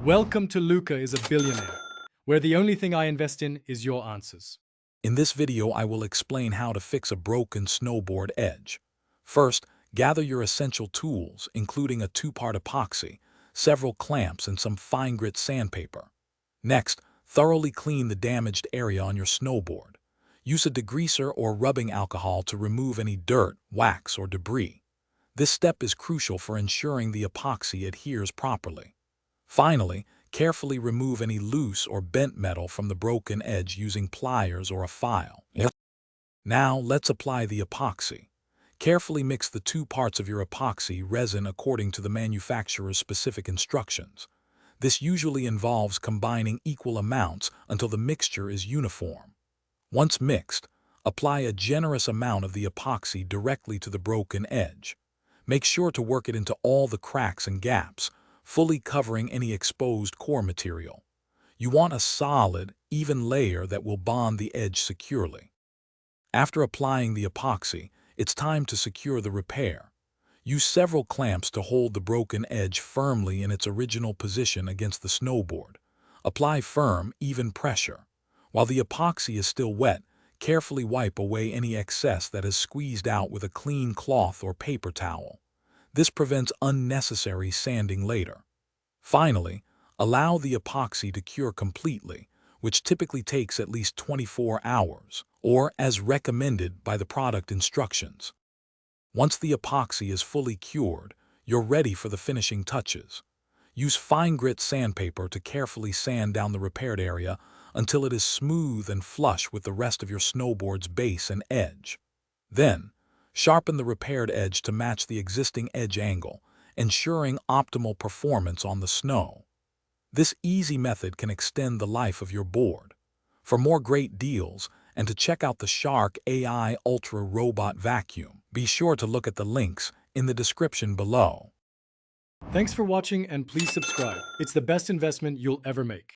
Welcome to Luca is a Billionaire, where the only thing I invest in is your answers. In this video, I will explain how to fix a broken snowboard edge. First, gather your essential tools, including a 2-part epoxy, several clamps, and some fine grit sandpaper. Next, thoroughly clean the damaged area on your snowboard. Use a degreaser or rubbing alcohol to remove any dirt, wax, or debris. This step is crucial for ensuring the epoxy adheres properly. Finally, carefully remove any loose or bent metal from the broken edge using pliers or a file. Now, let's apply the epoxy. Carefully mix the 2 parts of your epoxy resin according to the manufacturer's specific instructions. This usually involves combining equal amounts until the mixture is uniform. Once mixed, apply a generous amount of the epoxy directly to the broken edge. Make sure to work it into all the cracks and gaps, fully covering any exposed core material. You want a solid, even layer that will bond the edge securely. After applying the epoxy, it's time to secure the repair. Use several clamps to hold the broken edge firmly in its original position against the snowboard. Apply firm, even pressure. While the epoxy is still wet, carefully wipe away any excess that is squeezed out with a clean cloth or paper towel. This prevents unnecessary sanding later. Finally, allow the epoxy to cure completely, which typically takes at least 24 hours, or as recommended by the product instructions. Once the epoxy is fully cured, you're ready for the finishing touches. Use fine grit sandpaper to carefully sand down the repaired area until it is smooth and flush with the rest of your snowboard's base and edge. Then, sharpen the repaired edge to match the existing edge angle, ensuring optimal performance on the snow. This easy method can extend the life of your board. For more great deals and to check out the Shark AI Ultra Robot Vacuum, be sure to look at the links in the description below. Thanks for watching and please subscribe. It's the best investment you'll ever make.